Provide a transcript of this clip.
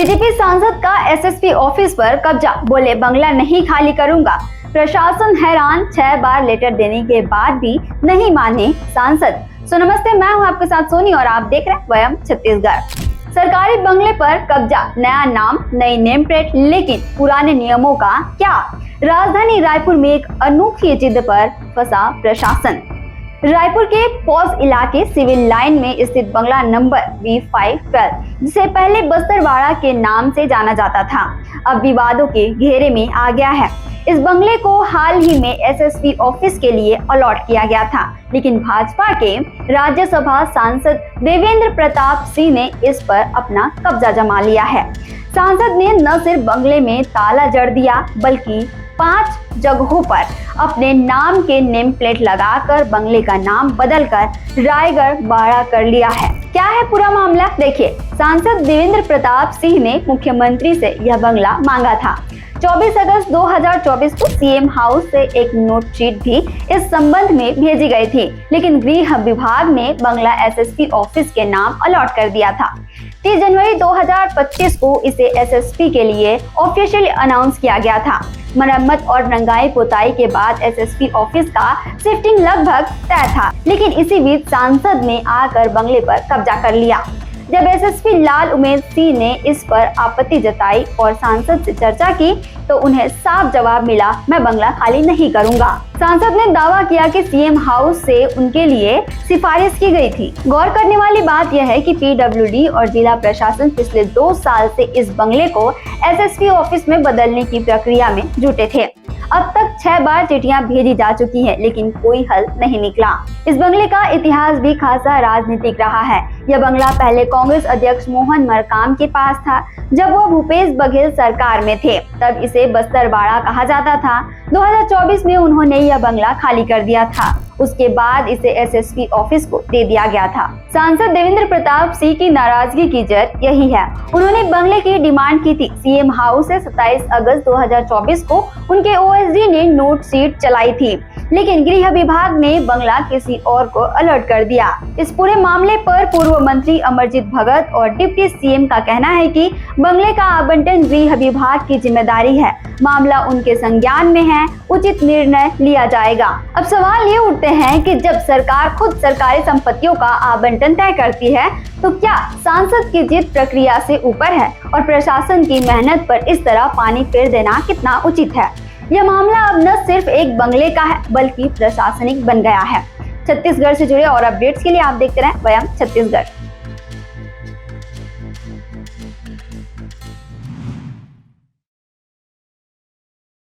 BJP सांसद का SSP office पर कब्जा, बोले बंगला नहीं खाली करूंगा। प्रशासन हैरान, 6 बार लेटर देने के बाद भी नहीं माने सांसद। नमस्ते, मैं हूं आपके साथ सोनी और आप देख रहे हैं वयम छत्तीसगढ़। सरकारी बंगले पर कब्जा, नया नाम, नई नेम प्लेट, लेकिन पुराने नियमों का क्या? राजधानी रायपुर में एक अनोखी जिद पर फंसा प्रशासन। रायपुर के पॉज इलाके सिविल लाइन में स्थित बंगला नंबर B512, जिसे पहले बस्तरवाड़ा के नाम से जाना जाता था, अब विवादों के घेरे में आ गया है। इस बंगले को हाल ही में एसएसपी ऑफिस के लिए अलॉट किया गया था, लेकिन भाजपा के राज्यसभा सांसद देवेंद्र प्रताप सिंह ने इस पर अपना कब्जा जमा लिया है। सांसद ने न सिर्फ बंगले में ताला जड़ दिया, बल्कि 5 जगहों पर अपने नाम के नेम प्लेट लगाकर बंगले का नाम बदलकर रायगढ़ बाड़ा कर लिया है। क्या है पूरा मामला? देखिए, सांसद देवेंद्र प्रताप सिंह ने मुख्यमंत्री से यह बंगला मांगा था। 24 अगस्त 2024 को सीएम हाउस से एक नोट शीट भी इस संबंध में भेजी गई थी, लेकिन गृह विभाग ने बंगला एसएसपी ऑफिस के नाम अलॉट कर दिया था। 30 जनवरी 2025 को इसे एसएसपी के लिए ऑफिशियली अनाउंस किया गया था। मरम्मत और रंगाई पोताई के बाद एसएसपी ऑफिस का शिफ्टिंग लगभग तय था, लेकिन इसी बीच सांसद ने आकर बंगले पर कब्जा कर लिया। जब एसएसपी लाल उमेद सिंह ने इस पर आपत्ति जताई और सांसद से चर्चा की, तो उन्हें साफ जवाब मिला, मैं बंगला खाली नहीं करूंगा। सांसद ने दावा किया कि सीएम हाउस से उनके लिए सिफारिश की गई थी। गौर करने वाली बात यह है कि पीडब्ल्यूडी और जिला प्रशासन पिछले 2 साल से इस बंगले को एसएसपी ऑफिस में बदलने की प्रक्रिया में जुटे थे। अब तक 6 बार चिट्ठियां भेजी जा चुकी हैं, लेकिन कोई हल नहीं निकला। इस बंगले का इतिहास भी खासा राजनीतिक रहा है। यह बंगला पहले कांग्रेस अध्यक्ष मोहन मरकाम के पास था, जब वो भूपेश बघेल सरकार में थे, तब इसे बस्तरवाड़ा कहा जाता था। 2024 में उन्होंने यह बंगला खाली कर दिया था, उसके बाद इसे एसएसपी ऑफिस को दे दिया गया था। सांसद देवेंद्र प्रताप सिंह की नाराजगी की जड़ यही है। उन्होंने बंगले की डिमांड की थी। सीएम हाउस से 27 अगस्त 2024 को उनके ओएसडी ने नोट शीट चलाई थी, लेकिन गृह विभाग ने बंगला किसी और को अलर्ट कर दिया। इस पूरे मामले पर पूर्व मंत्री अमरजीत भगत और डिप्टी सीएम का कहना है कि बंगले का आवंटन गृह विभाग की जिम्मेदारी है, मामला उनके संज्ञान में है, उचित निर्णय लिया जाएगा। अब सवाल ये उठते हैं कि जब सरकार खुद सरकारी संपत्तियों का आवंटन तय करती है, तो क्या सांसद की जिद प्रक्रिया से ऊपर है और प्रशासन की मेहनत पर इस तरह पानी फेर देना कितना उचित है? यह मामला अब न सिर्फ एक बंगले का है, बल्कि प्रशासनिक बन गया है। छत्तीसगढ़ से जुड़े और अपडेट्स के लिए आप देखते रहें वयम छत्तीसगढ़।